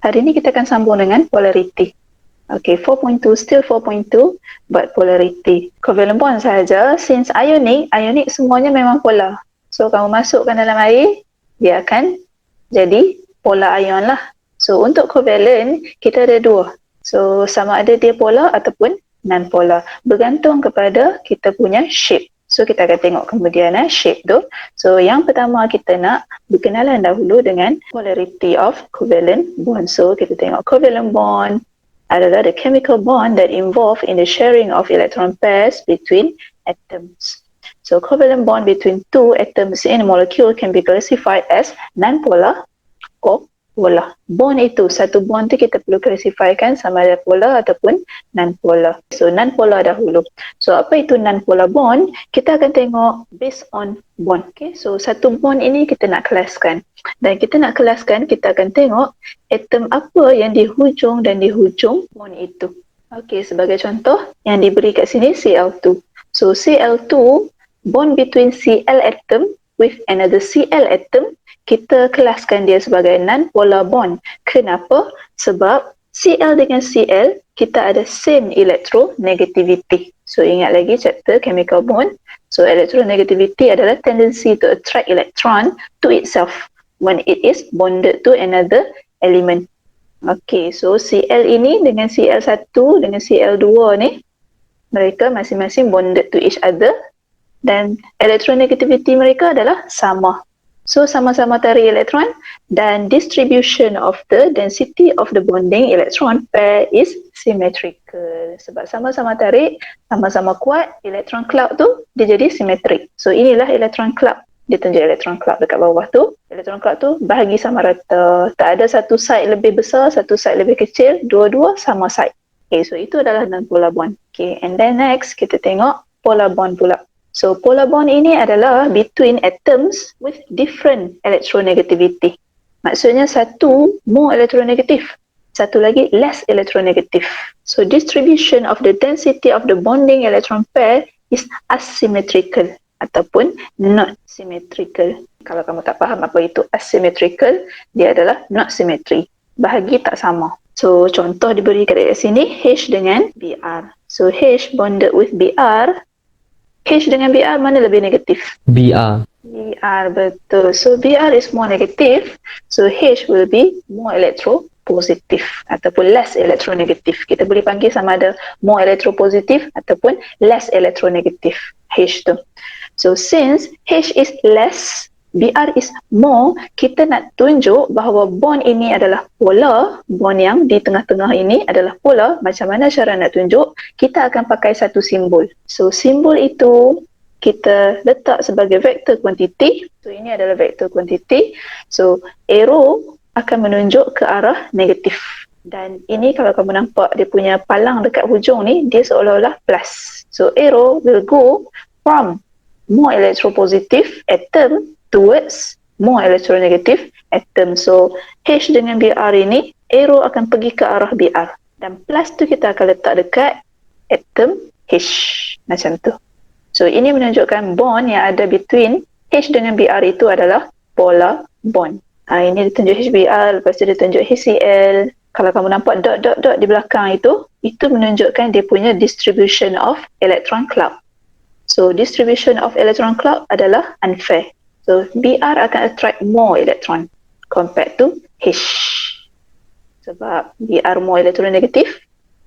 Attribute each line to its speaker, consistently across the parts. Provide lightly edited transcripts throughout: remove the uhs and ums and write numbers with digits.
Speaker 1: Hari ini kita akan sambung dengan polarity. Okay, 4.2 still 4.2 but polarity. Covalent bond sahaja, since ionic semuanya memang polar. So kamu masukkan dalam air, dia akan jadi polar ion lah. So untuk covalent kita ada dua. So sama ada dia polar ataupun non-polar, bergantung kepada kita punya shape. So kita akan tengok kemudian shape tu. So yang pertama kita nak berkenalan dahulu dengan polarity of covalent bond. So kita tengok covalent bond adalah the chemical bond that involve in the sharing of electron pairs between atoms. So covalent bond between two atoms in a molecule can be classified as non-polar or polar. Bond itu, satu bond tu kita perlu classifykan sama ada polar ataupun non-polar. So non-polar dahulu. So apa itu non-polar bond? Kita akan tengok based on bond. Okay? So satu bond ini kita nak kelaskan. Dan kita nak kelaskan, kita akan tengok atom apa yang di hujung dan di hujung bond itu. Okey, sebagai contoh yang diberi kat sini Cl2. So Cl2 bond between Cl atom with another Cl atom, kita kelaskan dia sebagai non-polar bond. Kenapa? Sebab Cl dengan Cl kita ada same electronegativity. So ingat lagi chapter chemical bond. So electronegativity adalah tendency to attract electron to itself when it is bonded to another element. Okay, so Cl ini dengan Cl1 dengan Cl2 ni, mereka masing-masing bonded to each other dan electronegativity mereka adalah sama. So sama-sama tarik elektron dan distribution of the density of the bonding electron pair is symmetrical. Sebab sama-sama tarik, sama-sama kuat, electron cloud tu dia jadi symmetric. So inilah electron cloud. Dia tunjuk elektron cloud dekat bawah tu. Elektron cloud tu bahagi sama rata. Tak ada satu side lebih besar, satu side lebih kecil. Dua-dua sama side. Okay, so itu adalah non-polar bond. Okay, and then next kita tengok polar bond pula. So polar bond ini adalah between atoms with different electronegativity. Maksudnya satu more electronegative, satu lagi less electronegative. So distribution of the density of the bonding electron pair is asymmetrical ataupun not symmetrical. Kalau kamu tak faham apa itu asymmetrical, dia adalah not symmetry. Bahagi tak sama. So contoh diberi kat sini H dengan Br. So H bonded with Br. H dengan Br mana lebih negatif?
Speaker 2: Br.
Speaker 1: Br, betul. So Br is more negative. So H will be more electropositive ataupun less electronegative. Kita boleh panggil sama ada more electropositive ataupun less electronegative. H tu. So since H is less, Br is more, kita nak tunjuk bahawa bond ini adalah polar, bond yang di tengah-tengah ini adalah polar. Macam mana cara nak tunjuk? Kita akan pakai satu simbol. So simbol itu kita letak sebagai vector quantity. So ini adalah vector quantity. So arrow akan menunjuk ke arah negatif. Dan ini kalau kamu nampak dia punya palang dekat hujung ni, dia seolah-olah plus. So arrow will go from more electropositive atom towards more electronegative atom. So H dengan Br ini, arrow akan pergi ke arah Br. Dan plus tu kita akan letak dekat atom H. Macam tu. So ini menunjukkan bond yang ada between H dengan Br itu adalah polar bond. Ini ditunjuk HBr, lepas tu ditunjuk HCl. Kalau kamu nampak dot-dot-dot di belakang itu menunjukkan dia punya distribution of electron cloud. So distribution of electron cloud adalah unfair. So Br akan attract more electron compared to H. Sebab Br more electronegative,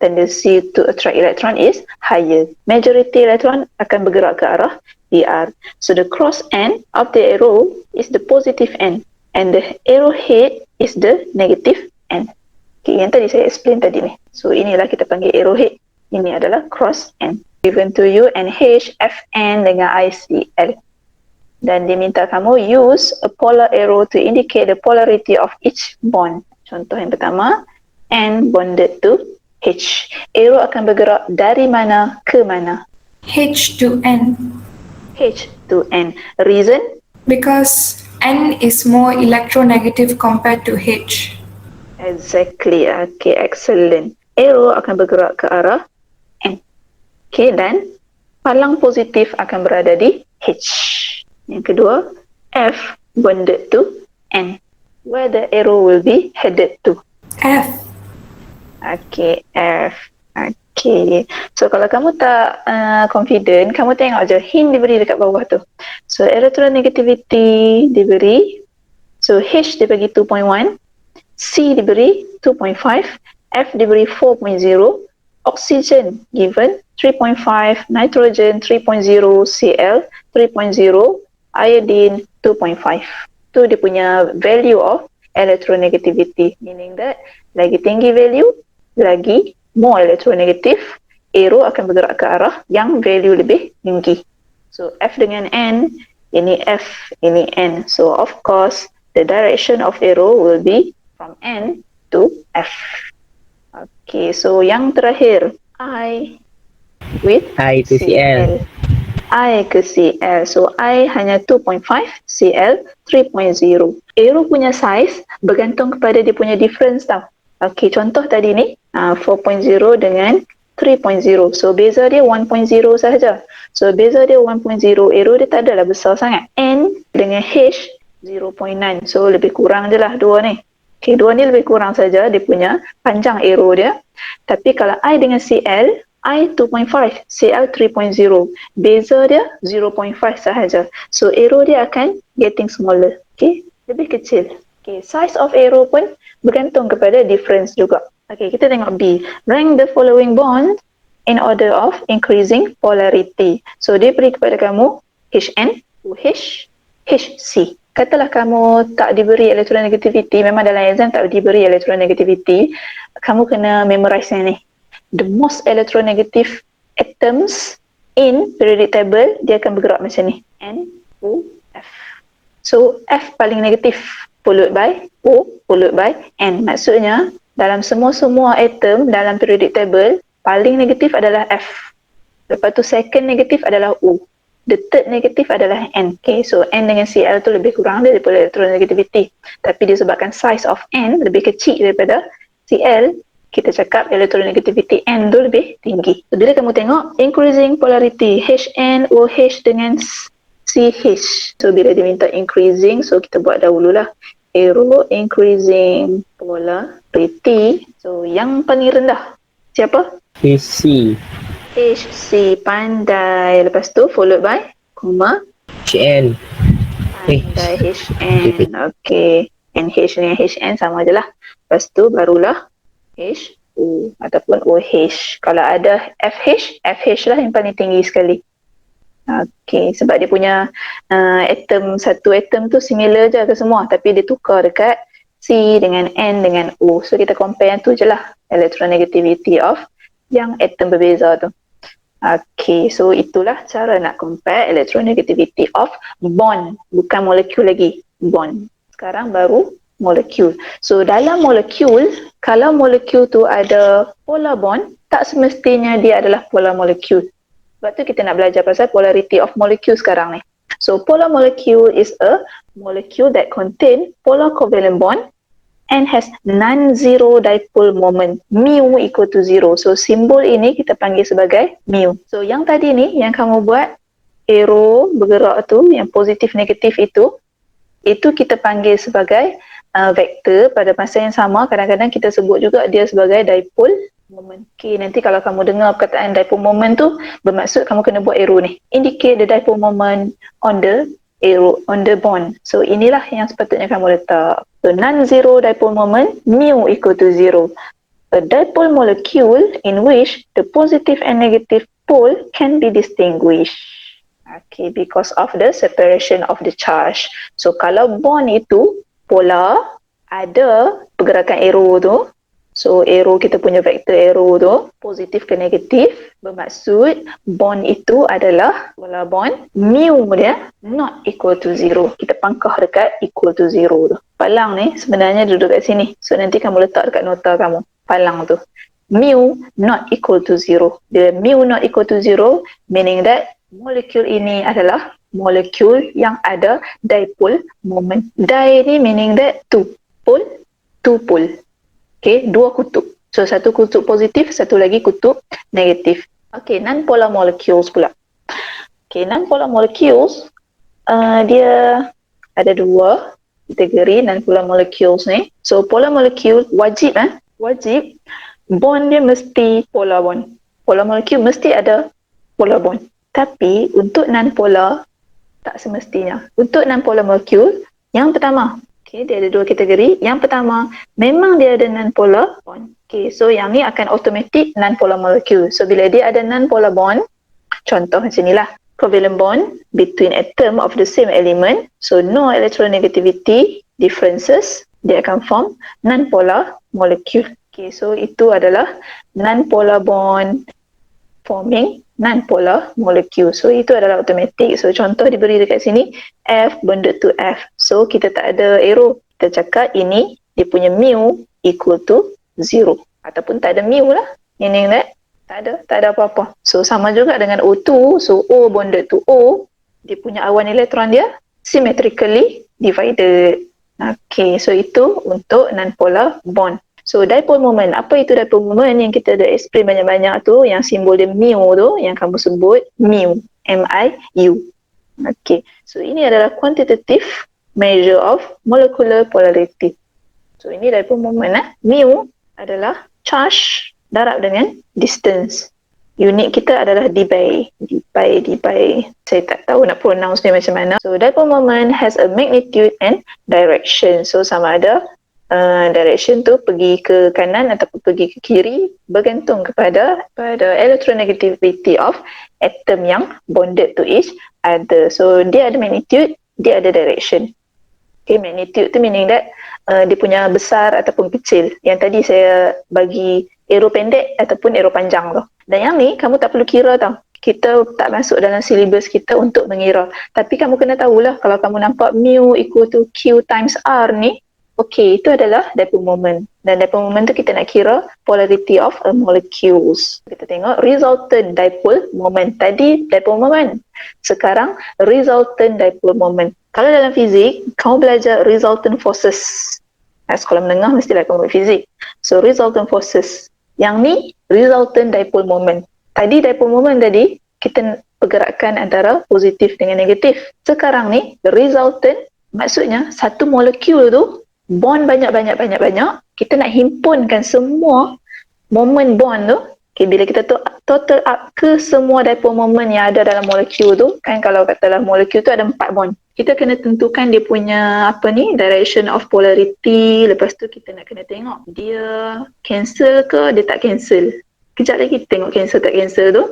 Speaker 1: tendency to attract electron is higher. Majority electron akan bergerak ke arah Br. So the cross end of the arrow is the positive end and the arrowhead is the negative end. Okay, yang tadi saya explain tadi ni. So inilah kita panggil arrowhead. Ini adalah cross end. Given to you NH, Fn dengan ICl. Dan diminta kamu use a polar arrow to indicate the polarity of each bond. Contoh yang pertama, N bonded to H. Arrow akan bergerak dari mana ke mana?
Speaker 3: H to N.
Speaker 1: H to N. Reason?
Speaker 3: Because N is more electronegative compared to H.
Speaker 1: Exactly. Okay, excellent. Arrow akan bergerak ke arah N. Okay, dan palang positif akan berada di H. Yang kedua, F bonded to N. Where the arrow will be headed to?
Speaker 3: F.
Speaker 1: Okay, F. Okay. So kalau kamu tak confident, kamu tengok je hint diberi dekat bawah tu. So electronegativity diberi. So H dibagi 2.1, C diberi 2.5, F diberi 4.0, oxygen given 3.5, nitrogen 3.0, Cl 3.0, iodine 2.5. Tu dia punya value of electronegativity, meaning that lagi tinggi value, lagi more electronegative, arrow akan bergerak ke arah yang value lebih tinggi. So F dengan N, ini F, ini N. So of course the direction of arrow will be from N to F. Okay, so yang terakhir, I with
Speaker 2: I to Cl.
Speaker 1: I ke Cl. So I hanya 2.5, Cl 3.0. Arrow punya size bergantung kepada dia punya difference tau. Okay, contoh tadi ni 4.0 dengan 3.0. So beza dia 1.0 sahaja. So beza dia 1.0, arrow dia tak adalah besar sangat. N dengan H 0.9. So lebih kurang je lah dua ni. Okay, dua ni lebih kurang saja dia punya panjang arrow dia. Tapi kalau I dengan Cl, I 2.5, Cl 3.0. Beza dia 0.5 sahaja. So arrow dia akan getting smaller. Okay, lebih kecil. Okay, size of arrow pun bergantung kepada difference juga. Okay, kita tengok B. Rank the following bond in order of increasing polarity. So dia beri kepada kamu Hn, OH, Hc. Katalah kamu tak diberi electronegativity, memang dalam exam tak diberi electronegativity, kamu kena memorize yang ni. The most electronegative atoms in periodic table, dia akan bergerak macam ni. N, O, F. So, F paling negatif, followed by O, followed by N. Maksudnya, dalam semua atom dalam periodic table, paling negatif adalah F. Lepas tu, second negatif adalah O. The third negatif adalah N. Okay, so N dengan Cl tu lebih kurang daripada electronegativity. Tapi disebabkan size of N lebih kecil daripada Cl, kita cakap electronegativity N tu lebih tinggi. So, bila kamu tengok increasing polarity HNOH dengan CH. So bila dia minta increasing, so kita buat dahululah. Arrow increasing polarity. So yang paling rendah siapa?
Speaker 2: HC.
Speaker 1: HC, pandai. Lepas tu followed by koma
Speaker 2: HN.
Speaker 1: pandai HN. Okay. NH dengan HN sama je lah. Lepas tu barulah HO ataupun OH. Kalau ada FH, FH lah yang paling tinggi sekali. Okay, sebab dia punya satu atom tu similar je ke semua, tapi dia tukar dekat C dengan N dengan O. So kita compare yang tu je lah, electronegativity of yang atom berbeza tu. Okay, so itulah cara nak compare electronegativity of bond, bukan molekul lagi, bond. Sekarang baru molekul. So dalam molekul, kalau molekul tu ada polar bond, tak semestinya dia adalah polar molekul. Sebab tu kita nak belajar pasal polarity of molecule sekarang ni. So polar molecule is a molecule that contain polar covalent bond and has non-zero dipole moment. Mu equal to 0. So simbol ini kita panggil sebagai mu. So yang tadi ni, yang kamu buat arrow bergerak tu, yang positif negatif itu kita panggil sebagai vektor. Pada masa yang sama, kadang-kadang kita sebut juga dia sebagai dipole moment. Okay, nanti kalau kamu dengar perkataan dipole moment tu, bermaksud kamu kena buat arrow ni. Indicate the dipole moment on the arrow, on the bond. So inilah yang sepatutnya kamu letak. So non-zero dipole moment, mu equal to 0. A dipole molecule in which the positive and negative pole can be distinguished. Okay, because of the separation of the charge. So kalau bond itu polar, ada pergerakan arrow tu. So arrow, kita punya vektor arrow tu positif ke negatif, bermaksud bond itu adalah polar bond, mu dia not equal to 0. Kita pangkah dekat equal to 0 tu. Palang ni sebenarnya duduk kat sini. So nanti kamu letak dekat nota kamu, palang tu. Mu not equal to 0. Bila mu not equal to 0, meaning that molekul ini adalah molekul yang ada dipole moment. Di ni meaning that two pole. Okay, dua kutub. So satu kutub positif, satu lagi kutub negatif. Okay, non-polar molecules pula. Okay, non-polar molecules dia ada dua. kategori non-polar molecules ni. So polar molecule wajib bond dia mesti polar bond. Polar molecule mesti ada polar bond. Tapi untuk non-polar tak semestinya. Untuk non-polar molecule, yang pertama, dia ada dua kategori. Yang pertama, memang dia ada non-polar bond. So yang ni akan automatic non-polar molecule. So bila dia ada non-polar bond, contoh macam ni lah, covalent bond between atom of the same element, so no electronegativity differences, dia akan form non-polar molecule. So itu adalah non-polar bond forming non-polar molecule. So itu adalah automatic. So contoh diberi dekat sini, F bonded to F. So kita tak ada arrow. Kita cakap ini dia punya mu equal to 0. Ataupun tak ada mu lah. Meaning that tak ada apa-apa. So sama juga dengan O2. So O bonded to O, dia punya awan elektron dia symmetrically divided. Okay, so itu untuk non-polar bond. So dipole moment, apa itu dipole moment yang kita dah explain banyak-banyak tu, yang simbol dia mu tu, yang kamu sebut mu, M-I-U. Okay, so ini adalah quantitative measure of molecular polarity. So ini dipole moment. Mu adalah charge darab dengan distance. Unit kita adalah dBA. Saya tak tahu nak pronounce dia macam mana. So dipole moment has a magnitude and direction. So sama ada direction tu pergi ke kanan ataupun pergi ke kiri bergantung kepada electronegativity of atom yang bonded to each other. So dia ada magnitude, dia ada direction. Okay, magnitude tu meaning that dia punya besar ataupun kecil. Yang tadi saya bagi arrow pendek ataupun arrow panjang tu. Dan yang ni kamu tak perlu kira tau. Kita tak masuk dalam silibus kita untuk mengira. Tapi kamu kena tahulah kalau kamu nampak mu equal to Q times R ni, okey, itu adalah dipole moment. Dan dipole moment tu kita nak kira polarity of molecules. Kita tengok resultant dipole moment. Tadi dipole moment. Sekarang resultant dipole moment. Kalau dalam fizik, kamu belajar resultant forces. Sekolah menengah mestilah kamu buat fizik. So resultant forces. Yang ni resultant dipole moment. Tadi dipole moment tadi, kita pergerakan antara positif dengan negatif. Sekarang ni, resultant, maksudnya satu molekul tu bond banyak, kita nak himpunkan semua moment bond tu. Okay, bila kita total up ke semua dipole moment yang ada dalam molekul tu, kan kalau katalah molekul tu ada 4 bond. Kita kena tentukan dia punya direction of polarity. Lepas tu kita nak kena tengok dia cancel ke dia tak cancel. Kejap lagi kita tengok cancel tak cancel tu.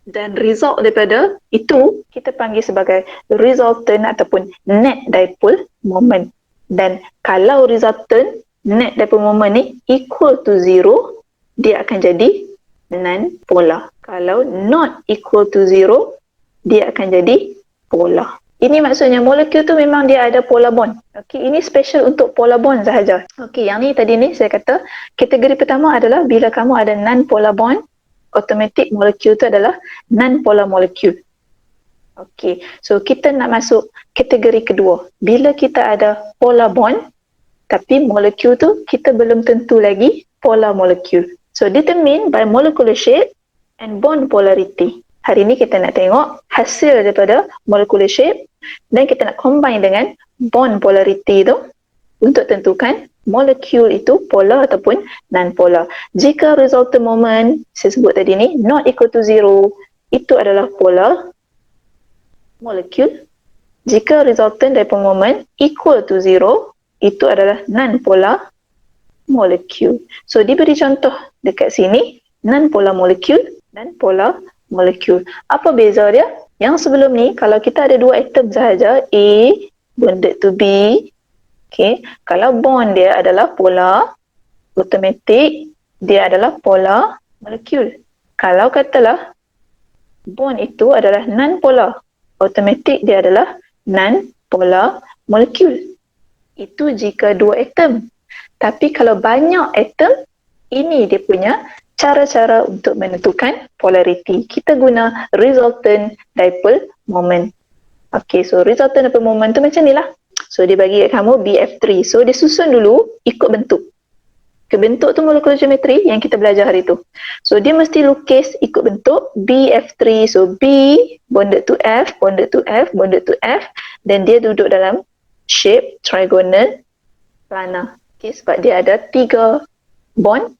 Speaker 1: Dan result daripada itu kita panggil sebagai resultant ataupun net dipole moment. Dan kalau resultant net dipole moment ni equal to 0, dia akan jadi non-polar. Kalau not equal to 0, dia akan jadi polar. Ini maksudnya molekul tu memang dia ada polar bond. Okey, ini special untuk polar bond sahaja. Okey, yang ni tadi ni saya kata kategori pertama adalah bila kamu ada non-polar bond, automatic molekul tu adalah non-polar molecule. Okey, so kita nak masuk kategori kedua. Bila kita ada polar bond, tapi molekul tu kita belum tentu lagi polar molecule. So determined by molecular shape and bond polarity. Hari ni kita nak tengok hasil daripada molecular shape dan kita nak combine dengan bond polarity tu untuk tentukan molekul itu polar ataupun non-polar. Jika resultant moment saya sebut tadi ni not equal to 0, itu adalah polar molekul. Jika resultant dipole moment equal to 0, itu adalah non-polar molekul. So diberi contoh dekat sini, non-polar molekul dan polar molekul. Apa beza dia? Yang sebelum ni kalau kita ada dua atom sahaja, A bonded to B, okay, kalau bond dia adalah polar, automatic dia adalah polar molekul. Kalau katalah bond itu adalah non-polar, automatic dia adalah non-polar molekul. Itu jika dua atom. Tapi kalau banyak atom, ini dia punya cara-cara untuk menentukan polarity. Kita guna resultant dipole moment. Okay, so resultant dipole moment tu macam ni lah. So dia bagi kat kamu BF3. So dia susun dulu ikut bentuk. Bentuk tu molekular geometri yang kita belajar hari tu. So dia mesti lukis ikut bentuk BF3. So B bonded to F, bonded to F, bonded to F. Dan dia duduk dalam shape trigonal planar. Okay, sebab dia ada 3 bond,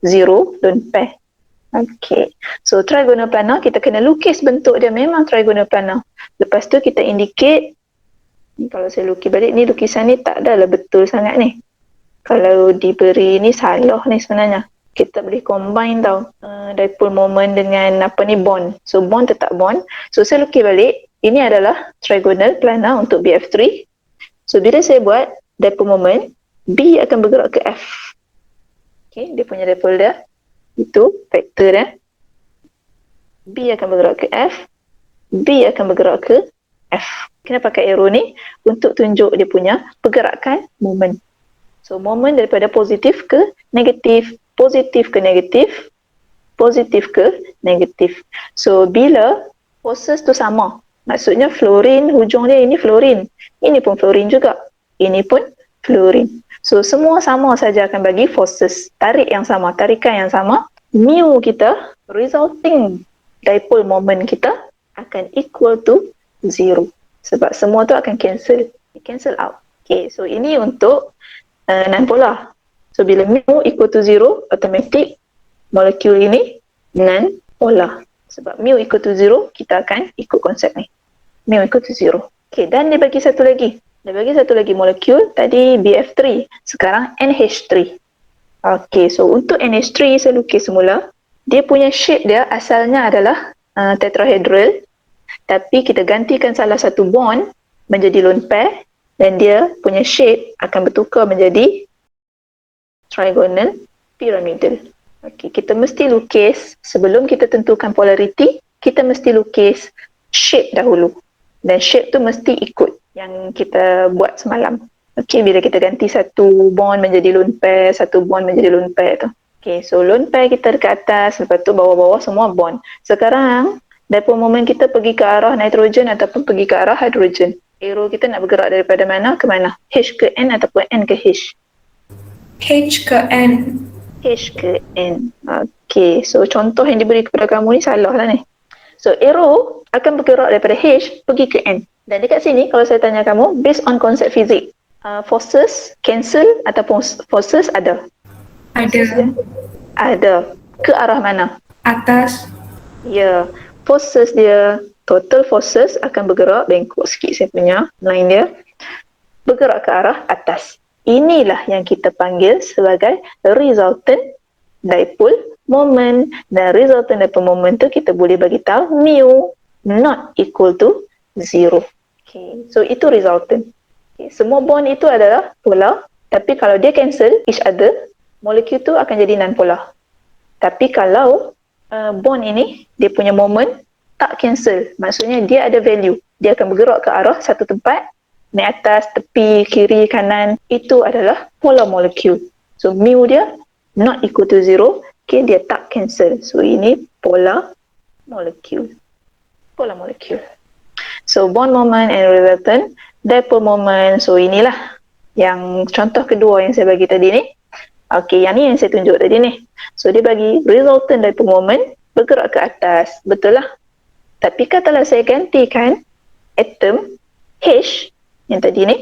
Speaker 1: 0 lone pair. Okay, so trigonal planar kita kena lukis bentuk dia memang trigonal planar. Lepas tu kita indicate, ni kalau saya lukis balik ni, lukisan ni tak adalah betul sangat ni. Kalau diberi ni salah ni sebenarnya. Kita boleh combine tau dipole moment dengan apa ni, bond. So bond tetap bond. So saya lukis balik, ini adalah trigonal planar untuk BF3. So bila saya buat dipole moment, B akan bergerak ke F. Okay, dia punya dipole dia. Itu vektor dia. B akan bergerak ke F. B akan bergerak ke F. Kenapa pakai arrow ni? Untuk tunjuk dia punya pergerakan moment. So moment daripada positif ke negatif, positif ke negatif, positif ke negatif. So bila forces tu sama, maksudnya fluorine hujung dia ini fluorine, ini pun fluorine juga, ini pun fluorine. So semua sama saja akan bagi forces, tarik yang sama, tarikan yang sama. Mu kita, resulting dipole moment kita akan equal to 0. Sebab semua tu akan cancel out. Okay, so ini untuk non-polar. So bila mu equal to 0, automatic molekul ini non-polar. Sebab mu equal to 0, kita akan ikut konsep ni. Mu equal to 0. Okay, dan dia bagi satu lagi. Dia bagi satu lagi molekul, tadi BF3, sekarang NH3. Okay, so untuk NH3 saya lukis semula. Dia punya shape dia asalnya adalah tetrahedral, tapi kita gantikan salah satu bond menjadi lone pair dan dia punya shape akan bertukar menjadi trigonal pyramidal. Okay, kita mesti lukis, sebelum kita tentukan polarity, kita mesti lukis shape dahulu. Dan shape tu mesti ikut yang kita buat semalam. Okay, bila kita ganti satu bond menjadi lone pair, satu bond menjadi lone pair tu. Okay, so lone pair kita dekat atas, lepas tu bawah-bawah semua bond. Sekarang, dipole moment kita pergi ke arah nitrogen ataupun pergi ke arah hidrogen. Arrow kita nak bergerak daripada mana ke mana? H ke N ataupun N ke H?
Speaker 3: H ke N.
Speaker 1: H ke N. Okay, so contoh yang diberi kepada kamu ni salah lah ni. So arrow akan bergerak daripada H pergi ke N. Dan dekat sini kalau saya tanya kamu, based on konsep fizik, forces cancel ataupun forces ada? Ada. Ke arah mana?
Speaker 3: Atas.
Speaker 1: Ya, forces dia, total forces akan bergerak, bengkok sikit saya punya line dia, bergerak ke arah atas. Inilah yang kita panggil sebagai resultant dipole moment. Dan resultant dipole moment tu kita boleh bagi tahu mu not equal to 0. Okay, so itu resultant. Okay, semua bond itu adalah polar, tapi kalau dia cancel each other, molekul tu akan jadi non-polar. Tapi kalau bond ini, dia punya moment tak cancel, maksudnya dia ada value, dia akan bergerak ke arah satu tempat, naik atas, tepi, kiri, kanan, itu adalah polar molecule. So mu dia not equal to 0, okay, dia tak cancel. So ini polar molecule. Polar molecule. So bond moment and resultant dipole moment. So inilah yang contoh kedua yang saya bagi tadi ni. Okay, yang ni yang saya tunjuk tadi ni. So dia bagi resultant dipole moment bergerak ke atas. Betul lah. Tapi katalah saya gantikan atom H yang tadi ni,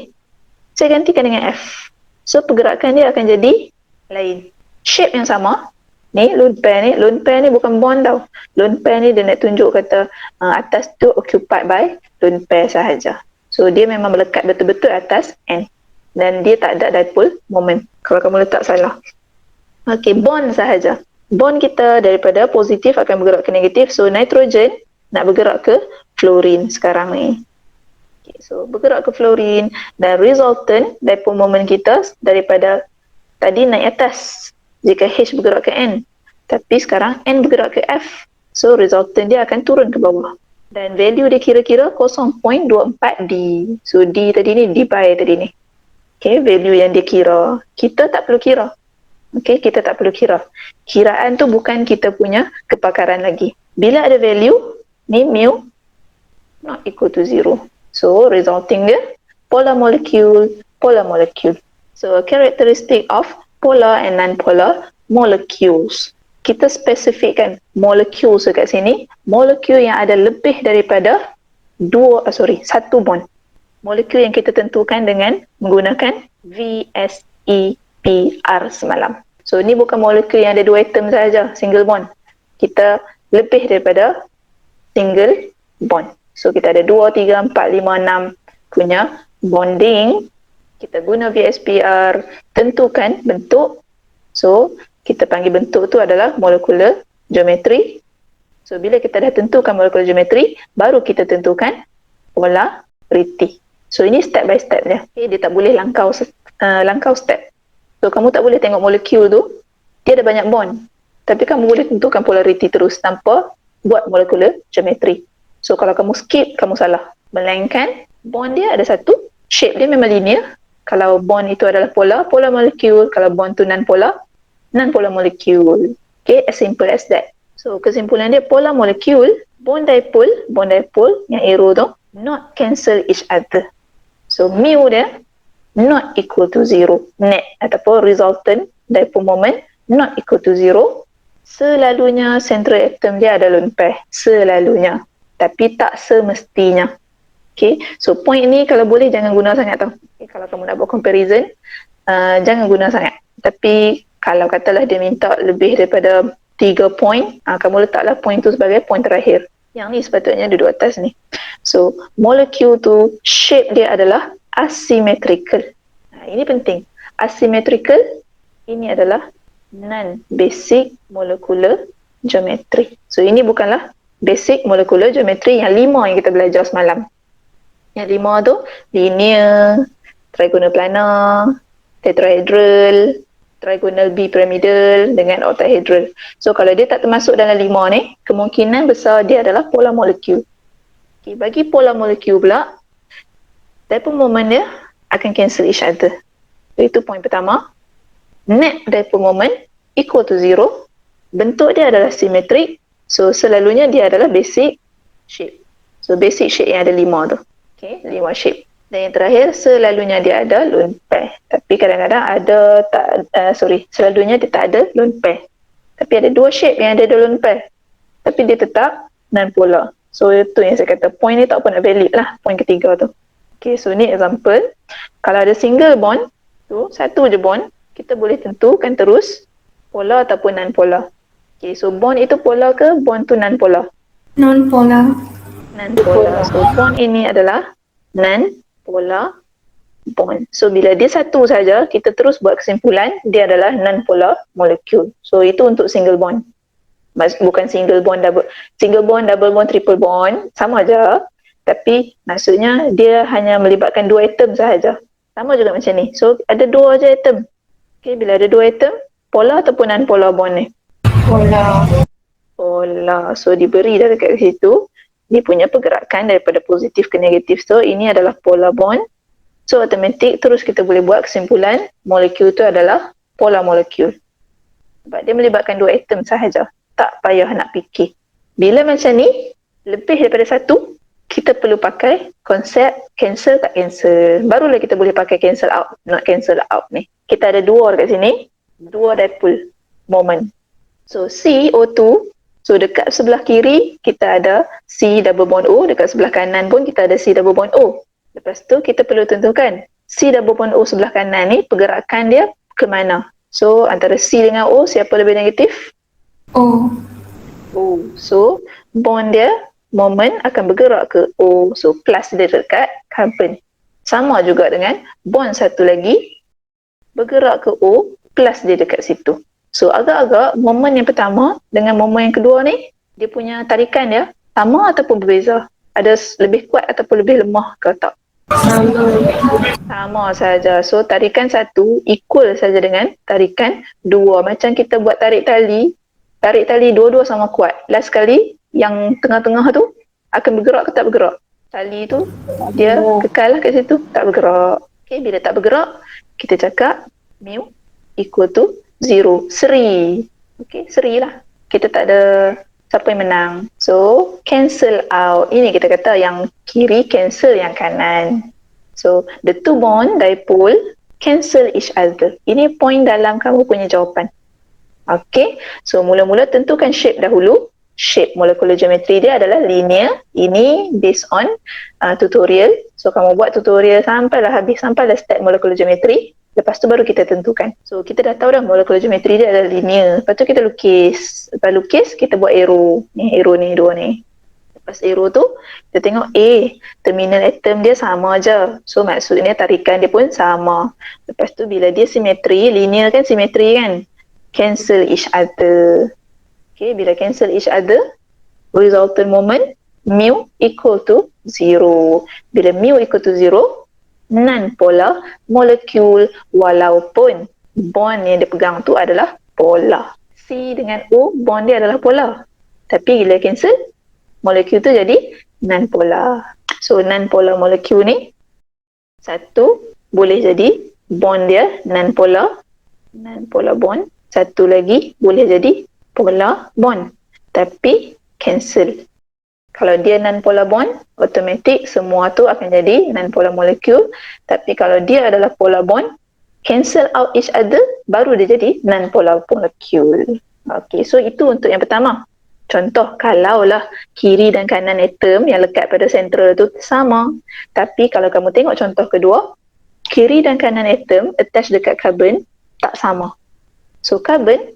Speaker 1: saya gantikan dengan F. So pergerakan dia akan jadi lain. Shape yang sama. Ni lone pair ni bukan bond tau. Lone pair ni dia nak tunjuk kata atas tu occupied by lone pair sahaja. So dia memang melekat betul-betul atas N. Dan dia tak ada dipole moment. Kalau kamu letak salah. Okay, bond sahaja. Bond kita daripada positif akan bergerak ke negatif. So nitrogen nak bergerak ke fluorine sekarang ni. Okay, so bergerak ke fluorine dan resultant dipole moment kita daripada tadi naik atas. Jika H bergerak ke N. Tapi sekarang N bergerak ke F. So resultant dia akan turun ke bawah. Dan value dia kira-kira 0.24 D. So D tadi ni, D by tadi ni. Okay, value yang dia kira. Kita tak perlu kira. Okay, kita tak perlu kira. Kiraan tu bukan kita punya kepakaran lagi. Bila ada value, ni mu not equal to 0. So resulting dia polar molecule, polar molecule. So characteristic of polar and non-polar molecules. Kita spesifikkan molecules dekat sini, molekul yang ada lebih daripada satu bond. molekul yang kita tentukan dengan menggunakan VSEPR semalam. So ni bukan molekul yang ada 2 atom saja, single bond. Kita lebih daripada single bond. So kita ada 2, 3, 4, 5, 6 punya bonding. Kita guna VSEPR, tentukan bentuk. So kita panggil bentuk tu adalah molecular geometry. So bila kita dah tentukan molecular geometry, baru kita tentukan polarity. So ini step by step dia. Okay, dia tak boleh langkau step. So kamu tak boleh tengok molekul tu, dia ada banyak bond. Tapi kamu boleh tentukan polarity terus tanpa buat molecular geometry. So kalau kamu skip, kamu salah. Melainkan bond dia ada satu, shape dia memang linear. Kalau bond itu adalah polar molekul. Kalau bond tu non-polar molekul. Okay, as simple as that. So kesimpulan dia, polar molekul, bond dipole yang arrow tu, not cancel each other. So mu dia not equal to 0. Net ataupun resultant dipole moment not equal to 0. Selalunya central atom dia ada lone pair. Selalunya. Tapi tak semestinya. Okay. So point ni kalau boleh jangan guna sangat tau. Okay, kalau kamu nak buat comparison, jangan guna sangat. Tapi kalau katalah dia minta lebih daripada 3 point, kamu letaklah point tu sebagai point terakhir. Yang ni sepatutnya duduk atas ni. So, molekul tu, shape dia adalah asymmetrical. Ini penting. Asymmetrical, ini adalah non-basic molecular geometry. So, ini bukanlah basic molecular geometry yang 5 yang kita belajar semalam. Yang 5 tu, linear, trigonal planar, tetrahedral, trigonal bipyramidal dengan octahedral. So kalau dia tak termasuk dalam 5 ni, kemungkinan besar dia adalah polar molekul. Okay, bagi polar molekul pula, dipole moment dia akan cancel each other. So itu point pertama. Net dipole moment equal to 0. Bentuk dia adalah symmetric. So selalunya dia adalah basic shape. So basic shape yang ada 5 tu. Okay, 5 shape. Dan yang terakhir, selalunya dia ada lone pair. Tapi kadang-kadang ada, selalunya dia tak ada lone pair. Tapi ada 2 shape yang ada lone pair. Tapi dia tetap non-polar. So itu yang saya kata, point ni tak pernah valid lah, point ketiga tu. Okay, so ni example. Kalau ada single bond, tu satu je bond, kita boleh tentukan terus polar ataupun non-polar. Okay, so bond itu polar ke, bond tu non-polar?
Speaker 3: Non-polar.
Speaker 1: Non-polar. So bond ini adalah non-polar bond. So bila dia satu saja, kita terus buat kesimpulan dia adalah non-polar molecule. So itu untuk single bond. Bukan single bond, double bond, triple bond, sama aja. Tapi maksudnya dia hanya melibatkan 2 atom sahaja. Sama juga macam ni. So ada 2 aja atom. Okay, bila ada 2 atom, polar ataupun non-polar bond ni?
Speaker 3: Polar.
Speaker 1: Polar. So diberi dah dekat situ, dia punya pergerakan daripada positif ke negatif. So ini adalah polar bond. So automatik terus kita boleh buat kesimpulan molekul tu adalah polar molekul. Sebab dia melibatkan 2 atom sahaja. Tak payah nak fikir. Bila macam ni, lebih daripada satu, kita perlu pakai konsep cancel tak cancel. Barulah kita boleh pakai cancel out, not cancel out ni. Kita ada 2 dekat sini, 2 dipole moment. So CO2, so dekat sebelah kiri kita ada C double bond O, dekat sebelah kanan pun kita ada C double bond O. Lepas tu kita perlu tentukan C double bond O sebelah kanan ni pergerakan dia ke mana. So antara C dengan O, siapa lebih negatif?
Speaker 3: O.
Speaker 1: O. So bond dia, moment akan bergerak ke O. So plus dia dekat carbon. Sama juga dengan bond satu lagi bergerak ke O, plus dia dekat situ. So agak-agak moment yang pertama dengan moment yang kedua ni, dia punya tarikan dia sama ataupun berbeza? Ada lebih kuat ataupun lebih lemah ke tak? Sama saja. So tarikan satu equal saja dengan tarikan 2. Macam kita buat tarik tali dua-dua sama kuat. Last kali yang tengah-tengah tu akan bergerak ke tak bergerak? Tali tu dia kekal lah kat situ, tak bergerak. Okay, bila tak bergerak, kita cakap mu equal to 0. Seri. Okay, seri lah. Kita tak ada siapa yang menang. So, cancel out. Ini kita kata yang kiri cancel yang kanan. So, the two bond dipole cancel each other. Ini point dalam kamu punya jawapan. Okay, so mula-mula tentukan shape dahulu. shape molekular geometry dia adalah linear. Ini based on tutorial. So kamu buat tutorial sampailah habis, sampailah step molekular geometry. Lepas tu baru kita tentukan. So kita dah tahu dah molekular geometry dia adalah linear. Lepas tu kita lukis. Lepas lukis kita buat arrow. Ni arrow ni, dua ni. Lepas arrow tu kita tengok terminal atom dia sama aja. So maksudnya tarikan dia pun sama. Lepas tu bila dia simetri, linear kan simetri kan, cancel each other. Okay, bila cancel each other, resultant moment mu equal to 0. Bila mu equal to 0, non-polar molecule walaupun bond yang dia pegang tu adalah polar. C dengan O bond dia adalah polar. Tapi bila cancel, molekul tu jadi non-polar. So non-polar molekul ni satu boleh jadi bond dia non-polar bond. Satu lagi boleh jadi polar bond. Tapi cancel. Kalau dia non-polar bond, automatic semua tu akan jadi non-polar molecule. Tapi kalau dia adalah polar bond, cancel out each other, baru dia jadi non-polar molecule. Okay, so itu untuk yang pertama. Contoh, kalaulah kiri dan kanan atom yang lekat pada sentral tu sama. Tapi kalau kamu tengok contoh kedua, kiri dan kanan atom attach dekat carbon tak sama. So carbon,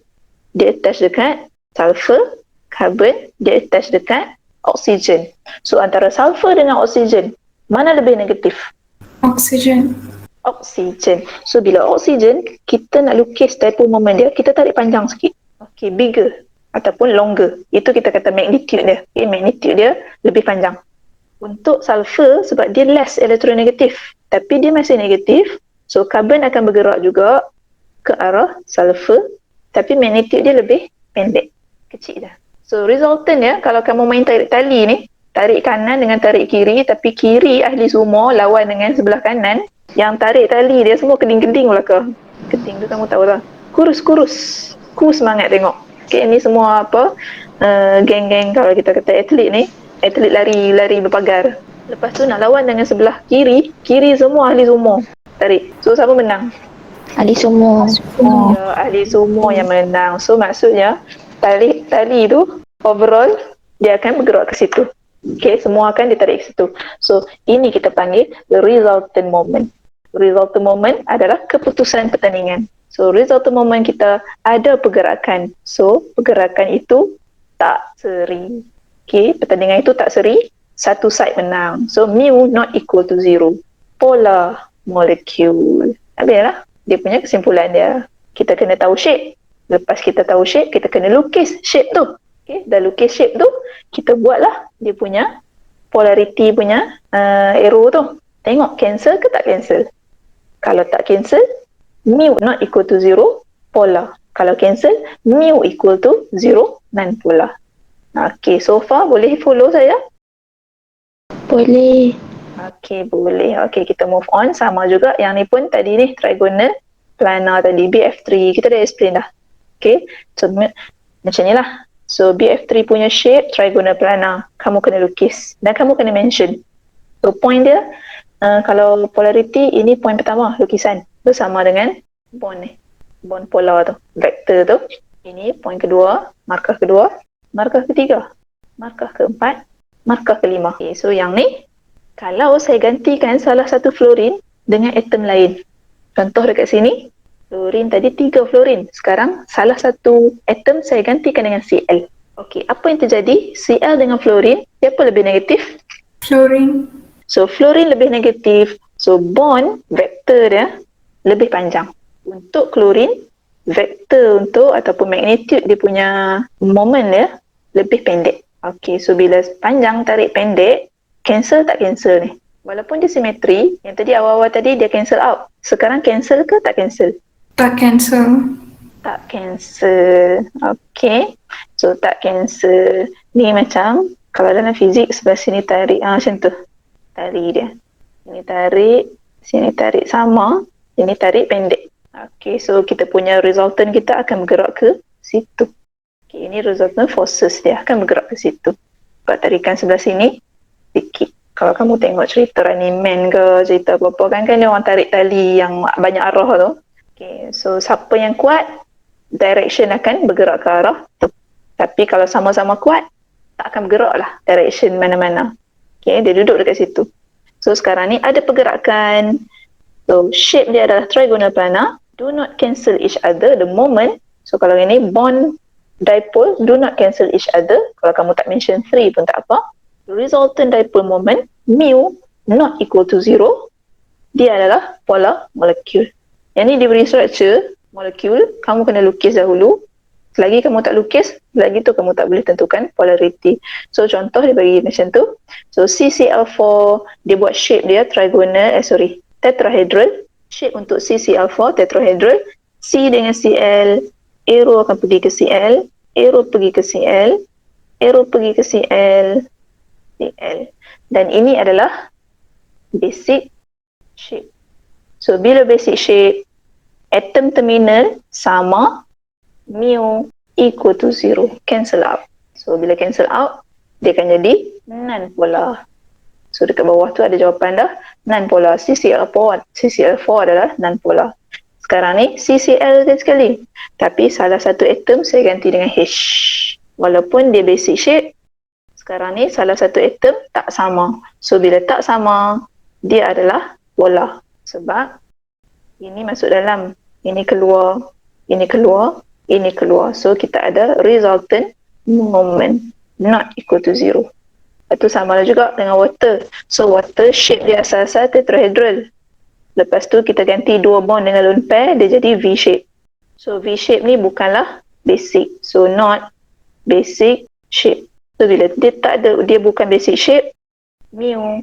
Speaker 1: dia attach dekat sulfur, carbon, dia attach dekat oksigen. So antara sulfur dengan oksigen, mana lebih negatif?
Speaker 3: Oxygen.
Speaker 1: Oksigen. So bila oksigen, kita nak lukis dipole moment dia, kita tarik panjang sikit. Okay, bigger ataupun longer. Itu kita kata magnitude dia. Okay, magnitude dia lebih panjang. Untuk sulfur, sebab dia less elektronegatif, tapi dia masih negatif, so carbon akan bergerak juga ke arah sulfur, tapi magnitude dia lebih pendek, kecil dah. So resultant dia, kalau kamu main tarik tali ni, tarik kanan dengan tarik kiri, tapi kiri ahli sumo lawan dengan sebelah kanan, yang tarik tali dia semua keding-keding belaka. Keding tu kamu tahu lah. Kurus-kurus. Ku semangat tengok. Okay, ni semua apa, geng-geng kalau kita kata atlet ni, atlet lari berpagar. Lepas tu nak lawan dengan sebelah kiri semua ahli sumo. Tarik. So siapa menang?
Speaker 4: Ahli sumo.
Speaker 1: Ya, ahli sumo yang menang. So maksudnya tali tu overall dia akan bergerak ke situ. Okay, semua akan ditarik ke situ. So ini kita panggil the resultant moment. Resultant moment adalah keputusan pertandingan. So resultant moment kita ada pergerakan. So pergerakan itu tak seri. Okay, pertandingan itu tak seri. Satu side menang. So mu not equal to 0. Polar molecule. Habislah. Dia punya kesimpulan dia. Kita kena tahu shape. Lepas kita tahu shape, kita kena lukis shape tu. Okay, dah lukis shape tu, kita buatlah dia punya polarity punya arrow tu. Tengok cancel ke tak cancel. Kalau tak cancel, mu not equal to 0, polar. Kalau cancel, mu equal to 0, non-polar. Okay, so far boleh follow saya?
Speaker 4: Boleh.
Speaker 1: Okay, boleh. Okay, kita move on. Sama juga yang ni pun tadi ni, trigonal planar tadi, BF3. Kita dah explain dah. Okay, so macam ni lah. So BF3 punya shape trigonal planar. Kamu kena lukis dan kamu kena mention. So point dia, kalau polarity, ini point pertama, lukisan. Bersama dengan bond ni. Bond polar tu, vektor tu. Ini point kedua, markah kedua. Markah ketiga, markah keempat, markah kelima. Okay, so yang ni, kalau saya gantikan salah satu fluorine dengan atom lain. Contoh dekat sini, fluorine tadi 3 fluorine. Sekarang salah satu atom saya gantikan dengan Cl. Okey, apa yang terjadi? Cl dengan fluorine, siapa lebih negatif?
Speaker 3: Fluorine.
Speaker 1: So fluorine lebih negatif. So bond vektor dia lebih panjang. Untuk chlorine, vektor untuk ataupun magnitude dia punya moment dia lebih pendek. Okey, so bila panjang tarik pendek, cancel tak cancel ni? Walaupun dia simetri, yang tadi awal-awal tadi dia cancel out. Sekarang cancel ke tak cancel?
Speaker 3: Tak cancel.
Speaker 1: Tak cancel. Okay. So tak cancel. Ni macam kalau dalam fizik sebelah sini tarik. Macam tu. Tarik dia. Sini tarik sama. Sini tarik pendek. Okay. So kita punya resultant kita akan bergerak ke situ. Okay. Ini resultant forces dia akan bergerak ke situ. Buat tarikan sebelah sini sikit. Kalau kamu tengok cerita Running Man ke, cerita apa-apa kan dia orang tarik tali yang banyak arah tu. Okay, so siapa yang kuat, direction akan bergerak ke arah tu. Tapi kalau sama-sama kuat, tak akan bergerak lah direction mana-mana. Okay, dia duduk dekat situ. So sekarang ni ada pergerakan. So shape dia adalah trigonal planar. Do not cancel each other the moment. So kalau ini bond dipole, do not cancel each other. Kalau kamu tak mention 3 pun tak apa. Resultant dipole moment, mu not equal to 0. Dia adalah polar molecule. Yang ni diberi structure molekul, kamu kena lukis dahulu. Selagi kamu tak lukis, lagi tu kamu tak boleh tentukan polarity. So contoh dia bagi macam tu. So CCl4 dia buat shape dia trigonal, tetrahedral. Shape untuk CCl4 tetrahedral. C dengan Cl, arrow akan pergi ke Cl, arrow pergi ke Cl, arrow pergi ke Cl, Cl. Dan ini adalah basic shape. So bila basic shape, atom terminal sama, mu equal to 0, cancel out. So bila cancel out, dia akan jadi non-polar. So dekat bawah tu ada jawapan dah, non-polar. CCl4 adalah non-polar. Sekarang ni CCl sekali, tapi salah satu atom saya ganti dengan H. Walaupun dia basic shape, sekarang ni salah satu atom tak sama. So bila tak sama, dia adalah polar. Sebab ini masuk dalam, ini keluar, ini keluar, ini keluar. So kita ada resultant moment not equal to 0. Itu sama lah juga dengan water. So water shape dia asal-asal tetrahedral. Lepas tu kita ganti 2 bond dengan lone pair, dia jadi V shape. So V shape ni bukanlah basic. So not basic shape. So bila dia bukan basic shape, mu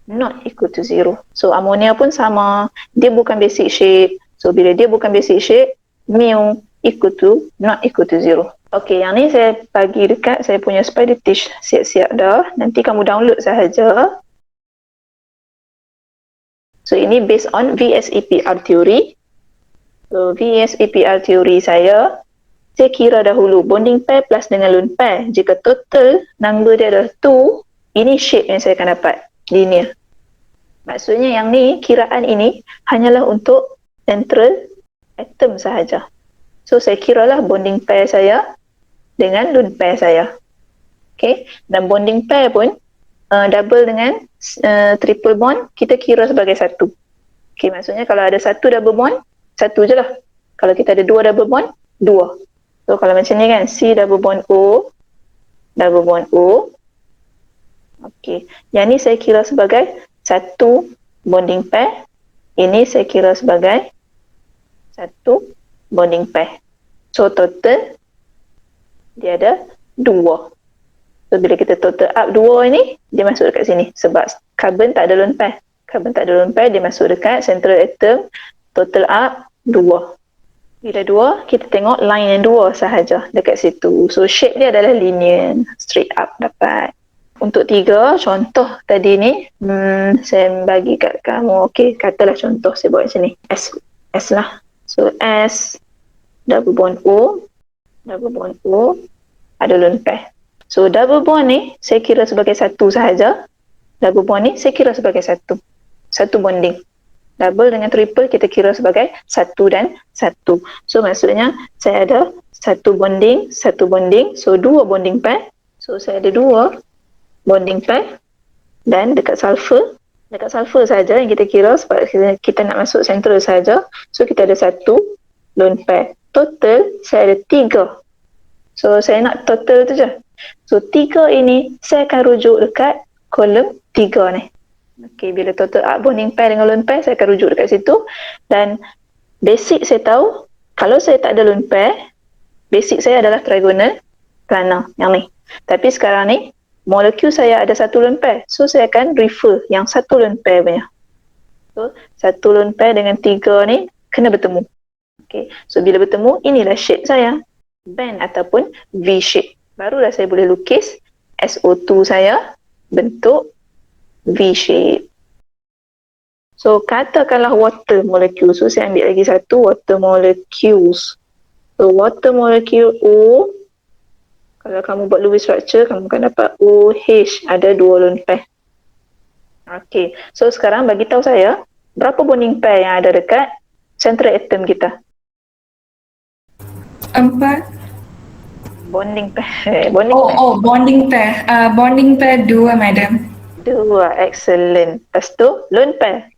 Speaker 1: not equal to 0. So ammonia pun sama, dia bukan basic shape. So bila dia bukan basic shape, mu equal to not equal to 0. Okey, yang ni saya bagi dekat saya punya spider tish, siap-siap dah. Nanti kamu download sahaja. So ini based on VSEPR theory. So VSEPR theory saya kira dahulu bonding pair plus dengan lone pair. Jika total number dia adalah 2, ini shape yang saya akan dapat, linear. Maksudnya yang ni, kiraan ini hanyalah untuk central atom sahaja. So saya kiralah bonding pair saya dengan lone pair saya. Okay, dan bonding pair pun double dengan triple bond, kita kira sebagai satu. Okay, maksudnya kalau ada satu double bond, satu je lah. Kalau kita ada 2 double bond, 2. So kalau macam ni kan, C double bond O, double bond O. Okay, yang ni saya kira sebagai satu bonding pair. Ini saya kira sebagai satu bonding pair. So total dia ada 2. So bila kita total up 2 ini, dia masuk dekat sini. Sebab carbon tak ada lone pair. Carbon tak ada lone pair, dia masuk dekat central atom. Total up 2. Bila 2, kita tengok line yang 2 sahaja dekat situ. So shape dia adalah linear, straight up dapat. Untuk 3, contoh tadi ni, saya bagi kat kamu. Okey, katalah contoh saya buat macam ni. S lah. So S, double bond O, ada lone pair. So double bond ni saya kira sebagai satu sahaja. Double bond ni saya kira sebagai satu. Satu bonding. Double dengan triple kita kira sebagai satu dan satu. So maksudnya saya ada satu bonding. So 2 bonding pair. So saya ada 2 bonding pair. Dan dekat sulfur saja yang kita kira sebab kita nak masuk central saja. So kita ada satu lone pair. Total saya ada 3. So saya nak total tu je. So 3 ini saya akan rujuk dekat kolom 3 ni. Okey, bila total up bonding pair dengan lone pair, saya akan rujuk dekat situ. Dan basic saya tahu, kalau saya tak ada lone pair, basic saya adalah trigonal planar yang ni. Tapi sekarang ni, molekul saya ada satu lone pair. So saya akan refer yang satu lone pair punya. So satu lone pair dengan 3 ni kena bertemu. Okey, so bila bertemu, inilah shape saya. Band ataupun V shape. Barulah saya boleh lukis SO2 saya bentuk V shape. So katakanlah water molecule. So saya ambil lagi satu water molecules. So water molecule O, kalau kamu buat Lewis structure, kamu akan dapat OH, ada 2 lone pair. Okay, so sekarang bagi tahu saya berapa bonding pair yang ada dekat central atom kita?
Speaker 3: 4.
Speaker 1: Bonding pair. Bonding
Speaker 3: Oh,
Speaker 1: pair.
Speaker 3: oh, bonding pair. Bonding pair 2, madam.
Speaker 1: 2, excellent. Lepas tu, lone pair.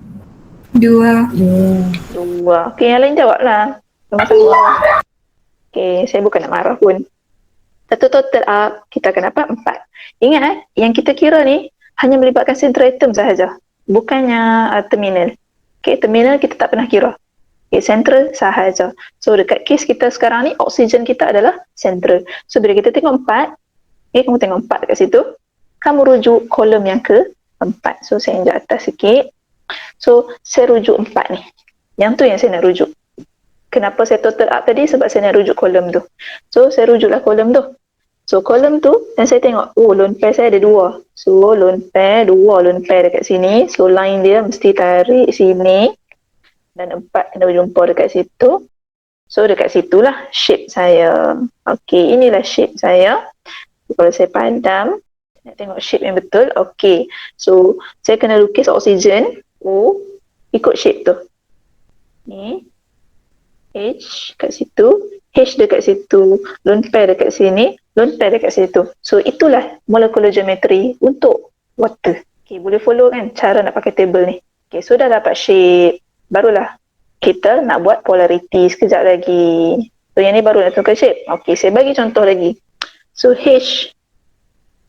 Speaker 3: 2.
Speaker 1: 2. Okey, yang lain jawablah. Sama-sama. Okey, saya bukan nak marah pun. Satu total up, kita akan dapat 4. Ingat yang kita kira ni hanya melibatkan central atom sahaja. Bukannya terminal. Okey, terminal kita tak pernah kira. Okey, central sahaja. So, dekat kes kita sekarang ni, oksigen kita adalah central. So, bila kita tengok 4, kamu tengok 4 dekat situ, kamu rujuk kolom yang ke-4. So, saya injak atas sikit. So, saya rujuk 4 ni. Yang tu yang saya nak rujuk. Kenapa saya total up tadi? Sebab saya nak rujuk kolom tu. So, saya rujuklah kolom tu. So, kolom tu, dan saya tengok, lone pair saya ada 2. So, lone pair, 2 lone pair dekat sini. So, line dia mesti tarik sini. Dan 4 kena berjumpa dekat situ. So, dekat situlah shape saya. Okey, inilah shape saya. Kalau saya padam, nak tengok shape yang betul. Okey, so, saya kena lukis oksigen. Ikut shape tu. Ni. H kat situ. H dekat situ. Lone pair dekat sini. Lone pair dekat situ. So, itulah molecular geometry untuk water. Okay, boleh follow kan cara nak pakai table ni. Okay, so dah dapat shape. Barulah kita nak buat polarity sekejap lagi. So, yang ni baru nak tentukan shape. Okay, saya bagi contoh lagi. So, H,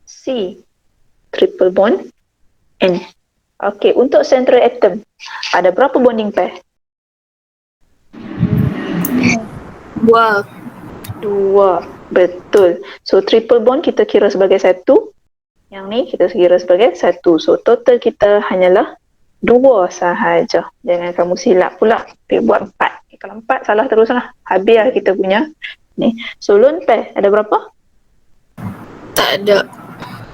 Speaker 1: C, triple bond, N. Okay, untuk central atom, ada berapa bonding pair? 2. Betul. So, triple bond kita kira sebagai 1. Yang ni kita kira sebagai 1. So, total kita hanyalah 2 sahaja. Jangan kamu silap pula. Buat 4. Okay, kalau 4 salah teruslah. Habislah kita punya ni. So, lone pair ada berapa?
Speaker 3: Tak ada.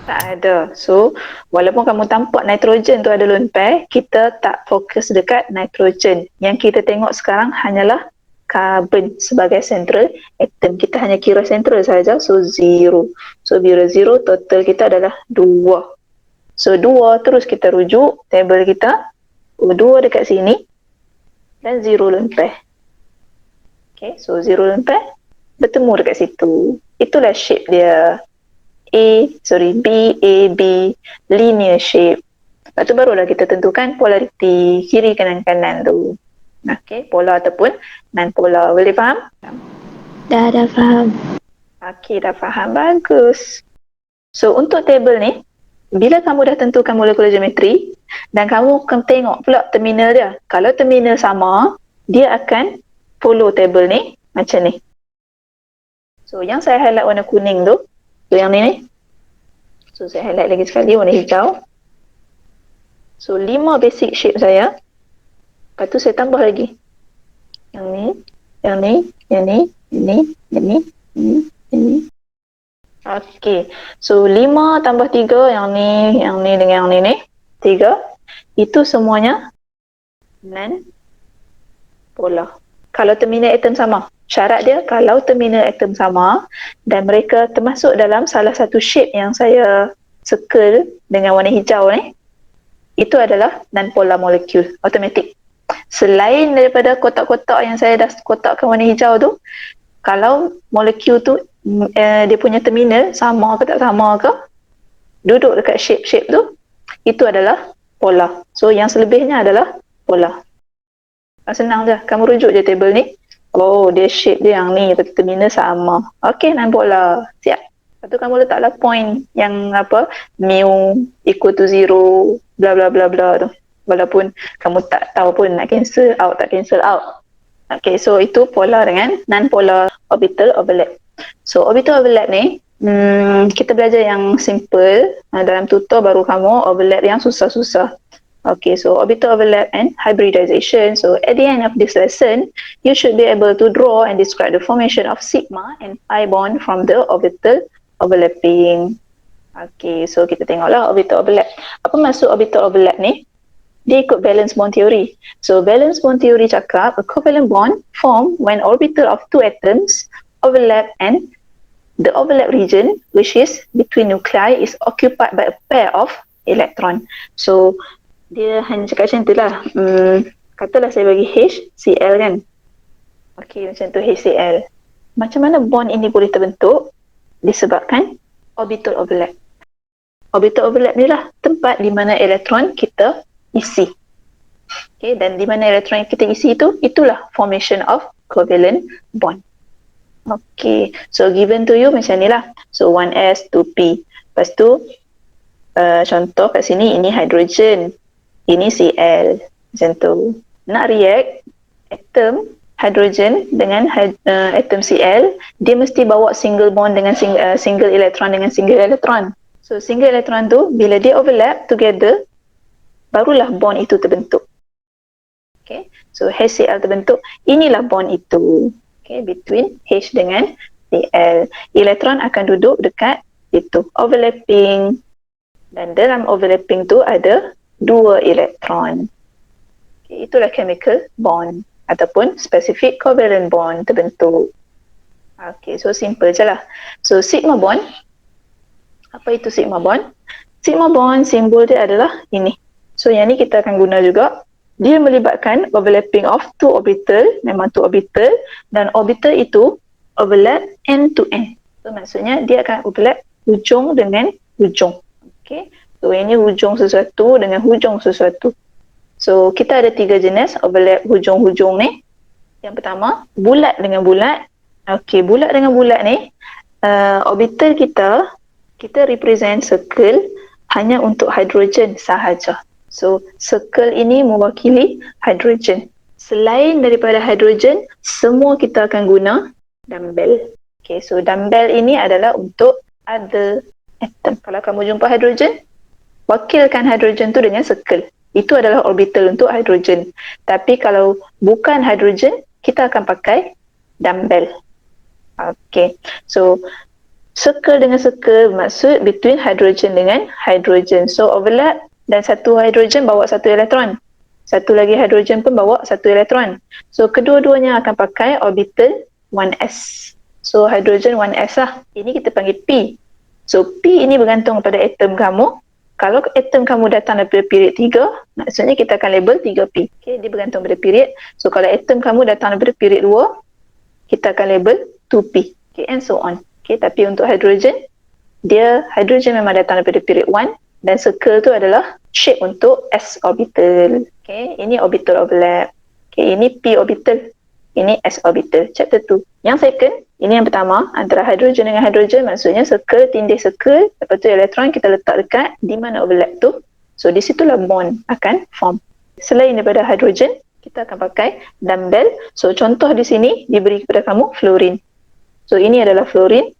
Speaker 1: Tak ada. So, walaupun kamu tampak nitrogen tu ada lone pair, kita tak fokus dekat nitrogen. Yang kita tengok sekarang hanyalah carbon sebagai central atom. Kita hanya kira central saja. So, 0. So, bila 0, total kita adalah 2. So, 2 terus kita rujuk table kita. 2 dekat sini. Dan 0 lone pair. Okay, so 0 lone pair bertemu dekat situ. Itulah shape dia. B, A, B, linear shape. Lepas tu barulah kita tentukan polarity kiri kanan-kanan tu. Okay, polar ataupun non-polar. Boleh faham?
Speaker 4: Dah faham.
Speaker 1: Okay, dah faham. Bagus. So, untuk table ni, bila kamu dah tentukan molecular geometry dan kamu akan tengok pula terminal dia. Kalau terminal sama, dia akan follow table ni macam ni. So, yang saya highlight warna kuning tu, so yang ni. So, saya highlight lagi sekali warna hijau. So, 5 basic shape saya. Lepas tu saya tambah lagi. Yang ni, yang ni, yang ni, ini, ini, ini. Okey. So, 5 tambah 3, yang ni dengan yang ni. 3. Itu semuanya non-polar. Kalau terminal atom sama. Syarat dia, kalau terminal atom sama dan mereka termasuk dalam salah satu shape yang saya circle dengan warna hijau ni, itu adalah non-polar molecule, automatic. Selain daripada kotak-kotak yang saya dah kotakkan warna hijau tu, kalau molekul tu dia punya terminal sama ke tak sama ke, duduk dekat shape-shape tu, itu adalah polar. So, yang selebihnya adalah polar. Senang je, kamu rujuk je table ni. Dia shape dia yang ni, terminal sama. Okey, non-polar. Siap. Lepas tu kamu letaklah point yang mu equal to 0, bla bla bla bla tu. Walaupun kamu tak tahu pun nak cancel out, tak cancel out. Okay, so itu polar dengan non-polar orbital overlap. So, orbital overlap ni, kita belajar yang simple. Dalam tutor baru kamu overlap yang susah-susah. Okay, so orbital overlap and hybridization. So, at the end of this lesson, you should be able to draw and describe the formation of sigma and pi bond from the orbital overlapping. Okay, so kita tengoklah orbital overlap. Apa maksud orbital overlap ni? Dia ikut valence bond theory. So, valence bond theory cakap a covalent bond form when orbital of two atoms overlap and the overlap region, which is between nuclei, is occupied by a pair of electron. So, dia hanya cakap macam tu lah. Katalah saya bagi HCl kan. Okay, macam tu HCl. Macam mana bond ini boleh terbentuk? Disebabkan orbital overlap. Orbital overlap ni lah tempat di mana elektron kita isi. Okay, dan di mana elektron yang kita isi itu, itulah formation of covalent bond. Okay, so given to you macam ni lah. So 1s, 2p. Lepas tu, contoh kat sini, ini hydrogen. Ini Cl. Macam tu. Nak react, atom hydrogen dengan atom Cl, dia mesti bawa single bond dengan single elektron dengan single elektron. So, single elektron tu, bila dia overlap together, barulah bond itu terbentuk. Okay, so HCl terbentuk, inilah bond itu. Okay, between H dengan Cl. Elektron akan duduk dekat itu, overlapping. Dan dalam overlapping tu ada 2 elektron. Okay, itulah chemical bond ataupun specific covalent bond terbentuk. Okay, so simple je lah. So sigma bond, apa itu sigma bond? Sigma bond simbol dia adalah ini. So yang ni kita akan guna juga. Dia melibatkan overlapping of 2 orbital, memang 2 orbital, dan orbital itu overlap end to end. So maksudnya dia akan overlap hujung dengan hujung. Okay. So ini hujung sesuatu dengan hujung sesuatu. So kita ada 3 jenis overlap hujung-hujung ni. Yang pertama, bulat dengan bulat. Okay, bulat dengan bulat ni, orbital kita represent circle hanya untuk hidrogen sahaja. So, circle ini mewakili hidrogen. Selain daripada hidrogen, semua kita akan guna dumbbell. Okay, so dumbbell ini adalah untuk other atom. Kalau kamu jumpa hidrogen, wakilkan hidrogen tu dengan circle. Itu adalah orbital untuk hidrogen. Tapi kalau bukan hidrogen, kita akan pakai dumbbell. Okay, so circle dengan circle maksud between hydrogen dengan hydrogen. So overlap dan satu hydrogen bawa satu elektron. Satu lagi hydrogen pun bawa satu elektron. So kedua-duanya akan pakai orbital 1s. So hydrogen 1s lah. Ini kita panggil P. So P ini bergantung pada atom kamu. Kalau atom kamu datang daripada period 3, maksudnya kita akan label 3P. Okay, dia bergantung pada period. So kalau atom kamu datang daripada period 2, kita akan label 2P. Okay, and so on. Okay, tapi untuk hydrogen, hydrogen memang datang daripada period 1 dan circle tu adalah shape untuk s orbital. Okay, ini orbital overlap. Okay, ini p orbital. Ini s orbital. Chapter 2. Yang second, ini yang pertama, antara hydrogen dengan hydrogen, maksudnya circle tindih circle, lepas tu elektron kita letak dekat di mana overlap tu. So di situlah bond akan form. Selain daripada hydrogen, kita akan pakai dumbbell. So contoh di sini diberi kepada kamu fluorine. So ini adalah fluorine.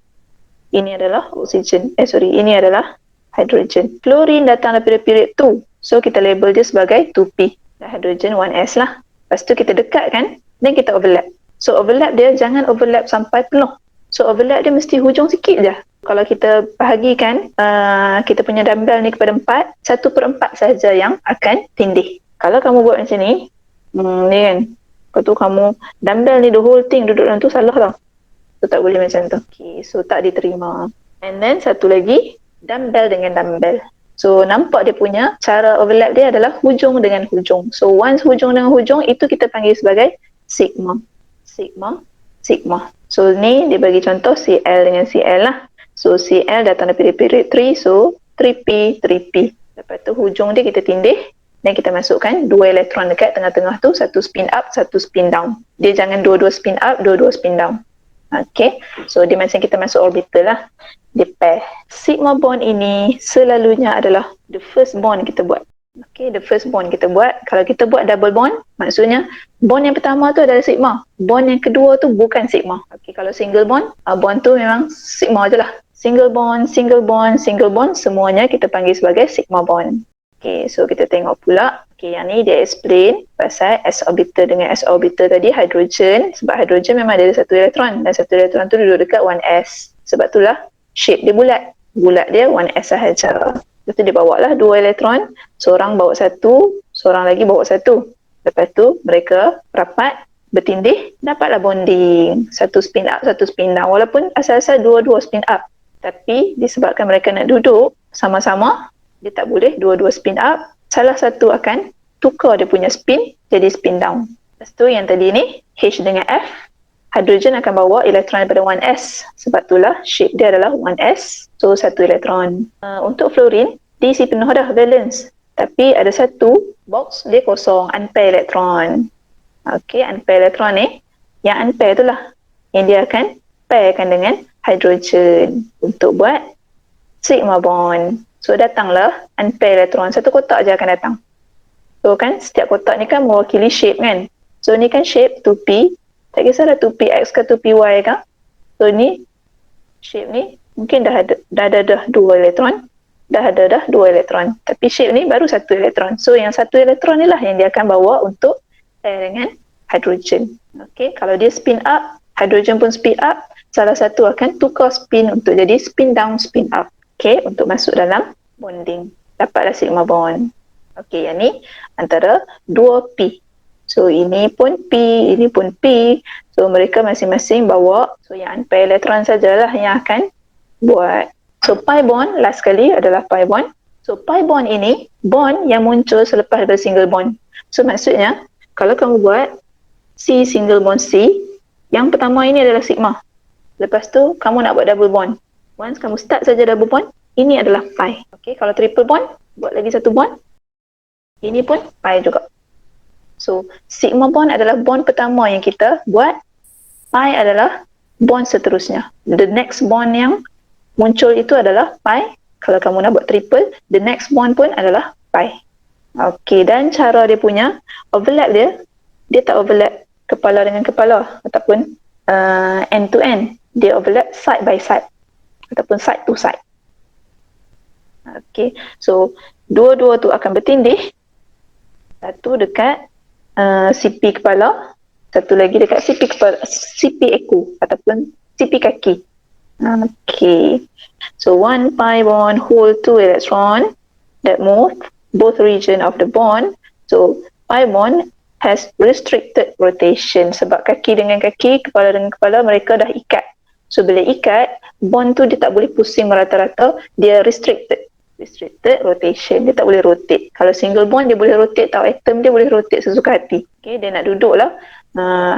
Speaker 1: Ini adalah oksigen. Ini adalah hydrogen. Fluorine datang daripada period 2. So kita label dia sebagai 2P. Dan hydrogen 1s lah. Lepas tu kita dekatkan dan kita overlap. So overlap dia jangan overlap sampai penuh. So overlap dia mesti hujung sikit je. Kalau kita bahagikan kita punya dumbbell ni kepada 4, 1/4 sahaja yang akan tindih. Kalau kamu buat macam ni, ni kan. Lepas tu kamu dumbbell ni the whole thing duduk dalam tu salah tau. So tak boleh macam tu. Okay, so tak diterima. And then satu lagi, dumbbell dengan dumbbell. So nampak dia punya cara overlap dia adalah hujung dengan hujung. So once hujung dengan hujung, itu kita panggil sebagai sigma. Sigma, sigma. So ni dia bagi contoh Cl dengan Cl lah. So Cl datang daripada period 3, so 3p, 3p. Lepas tu hujung dia kita tindih dan kita masukkan 2 elektron dekat tengah-tengah tu, satu spin up, satu spin down. Dia jangan dua-dua spin up, dua-dua spin down. Okay, so dia macam kita masuk orbital lah. Dia pair. Sigma bond ini selalunya adalah the first bond kita buat. Okay, the first bond kita buat. Kalau kita buat double bond, maksudnya bond yang pertama tu adalah sigma. Bond yang kedua tu bukan sigma. Okay, kalau single bond, bond tu memang sigma je lah. Single bond, single bond, single bond, semuanya kita panggil sebagai sigma bond. Okay, so kita tengok pula. Okay, yang ni dia explain pasal s orbital dengan s orbital tadi hydrogen. Sebab hydrogen memang ada satu elektron dan satu elektron tu duduk dekat 1s. Sebab itulah shape dia bulat. Bulat dia 1s sahaja. Lepas tu dia bawa lah 2 elektron. Seorang bawa satu, seorang lagi bawa satu. Lepas tu mereka rapat, bertindih, dapatlah bonding. Satu spin up, satu spin down. Walaupun asal-asal dua-dua spin up. Tapi disebabkan mereka nak duduk sama-sama, dia tak boleh dua-dua spin up. Salah satu akan tukar dia punya spin jadi spin down. Lepas tu yang tadi ni H dengan F. hidrogen akan bawa elektron daripada 1s. Sebab itulah shape dia adalah 1s. So, satu elektron. Untuk fluorine, dia isi penuh dah, valence. Tapi ada satu box, dia kosong, unpair elektron. Okey, unpair elektron ni, yang unpair itulah yang dia akan pairkan dengan hidrogen untuk buat sigma bond. So, datanglah unpair elektron. Satu kotak je akan datang. So, kan, setiap kotak ni kan mewakili shape kan. So, ni kan shape 2p. Tak kisahlah 2px ke 2py ke. So, ni shape ni mungkin dah ada 2 elektron. Dah ada 2 elektron. Tapi shape ni baru 1 elektron. So, yang 1 elektron ni lah yang dia akan bawa untuk pair dengan hidrogen. Okey, kalau dia spin up, hidrogen pun spin up, salah satu akan tukar spin untuk jadi spin down, spin up. Okey, untuk masuk dalam bonding. Dapatlah sigma bond. Okey, yang ni antara 2p. So, ini pun P, ini pun P. So, mereka masing-masing bawa. So, yang unpair elektron sajalah yang akan buat. So, pi bond, last kali adalah pi bond. So, pi bond ini, bond yang muncul selepas daripada single bond. So, maksudnya, kalau kamu buat C single bond C, yang pertama ini adalah sigma. Lepas tu, kamu nak buat double bond. Once kamu start saja double bond, ini adalah pi. Okay, kalau triple bond, buat lagi satu bond. Ini pun pi juga. So, sigma bond adalah bond pertama yang kita buat. Pi adalah bond seterusnya. The next bond yang muncul itu adalah pi. Kalau kamu nak buat triple, the next bond pun adalah pi. Okey, dan cara dia punya overlap dia tak overlap kepala dengan kepala ataupun end to end. Dia overlap side by side ataupun side to side. Okey, so dua-dua tu akan bertindih. Satu dekat CP kepala, satu lagi dekat CP ekor ataupun CP kaki. Okay. So, 1 pi bond hold 2 electron that move both region of the bond. So, pi bond has restricted rotation sebab kaki dengan kaki, kepala dengan kepala, mereka dah ikat. So, bila ikat, bond tu dia tak boleh pusing merata-rata, dia restricted rotation, dia tak boleh rotate. Kalau single bond dia boleh rotate tau, atom dia boleh rotate sesuka hati. Okay, dia nak duduk lah,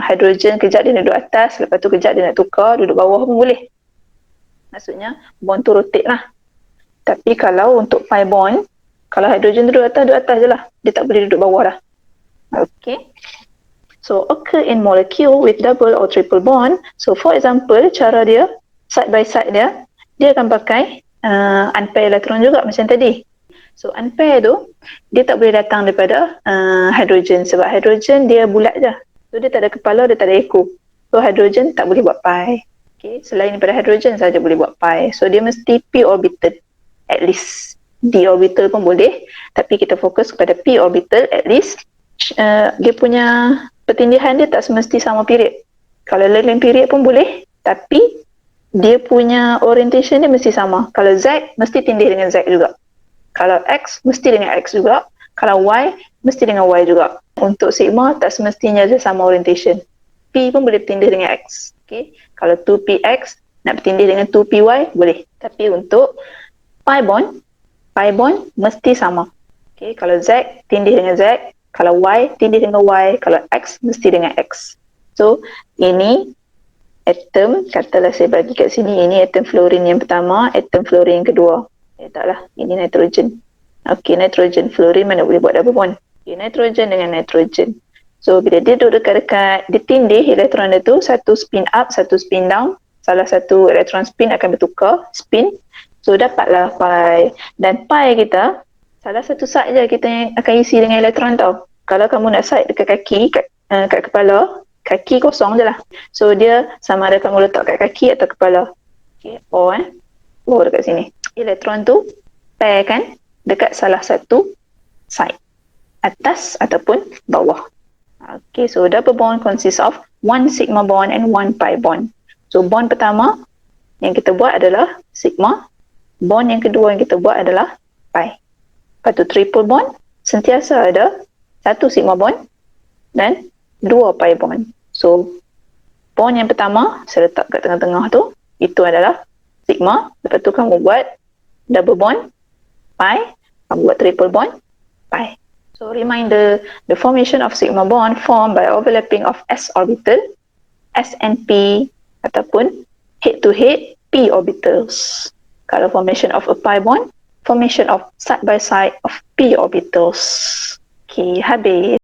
Speaker 1: hidrogen kejap dia nak duduk atas, lepas tu kejap dia nak tukar, duduk bawah pun boleh. Maksudnya bond tu rotate lah. Tapi kalau untuk pi bond, kalau hidrogen duduk atas je lah, dia tak boleh duduk bawah dah. Okay, so occur in molecule with double or triple bond. So for example, cara dia side by side dia akan pakai unpair elektron juga macam tadi. So unpair tu dia tak boleh datang daripada hidrogen sebab hidrogen dia bulat je. So dia tak ada kepala, dia tak ada ekor. So hidrogen tak boleh buat pi. Okay, selain daripada hidrogen saja boleh buat pi. So dia mesti p orbital at least. D orbital pun boleh, tapi kita fokus kepada p orbital at least. Dia punya pertindihan dia tak semesti sama period. Kalau lain period pun boleh, tapi dia punya orientation dia mesti sama. Kalau Z, mesti tindih dengan Z juga. Kalau X, mesti dengan X juga. Kalau Y, mesti dengan Y juga. Untuk sigma, tak semestinya dia sama orientation. P pun boleh bertindih dengan X. Okay. Kalau 2px, nak bertindih dengan 2py, boleh. Tapi untuk pi bond mesti sama. Okay. Kalau Z, tindih dengan Z. Kalau Y, tindih dengan Y. Kalau X, mesti dengan X. So, ini atom, katalah saya bagi kat sini, ini atom fluorine yang pertama, atom fluorine yang kedua. Taklah, ini nitrogen. Okey, nitrogen, fluorine mana boleh buat double bond. Okay, nitrogen dengan nitrogen. So, bila dia duduk dekat-dekat, dia tindih elektron dia tu, satu spin up, satu spin down. Salah satu elektron spin akan bertukar, spin. So, dapatlah pi. Dan pi kita, salah satu side je kita yang akan isi dengan elektron tau. Kalau kamu nak side dekat kaki, kat kepala, kaki kosong je lah. So, dia sama ada kamu letak kat kaki atau kepala. Okay, O dekat sini. Elektron tu pair kan dekat salah satu side. Atas ataupun bawah. Okay, so double bond consists of 1 sigma bond and 1 pi bond. So, bond pertama yang kita buat adalah sigma. Bond yang kedua yang kita buat adalah pi. Lepas tu triple bond, sentiasa ada 1 sigma bond dan 2 pi bond. So, bond yang pertama, saya letak kat tengah-tengah tu, itu adalah sigma. Lepas tu kamu buat double bond, pi. Kamu buat triple bond, pi. So, reminder, the formation of sigma bond formed by overlapping of s orbital SNP ataupun head-to-head p orbitals. Kalau formation of a pi bond, formation of side by side of p orbitals. Okay, habis.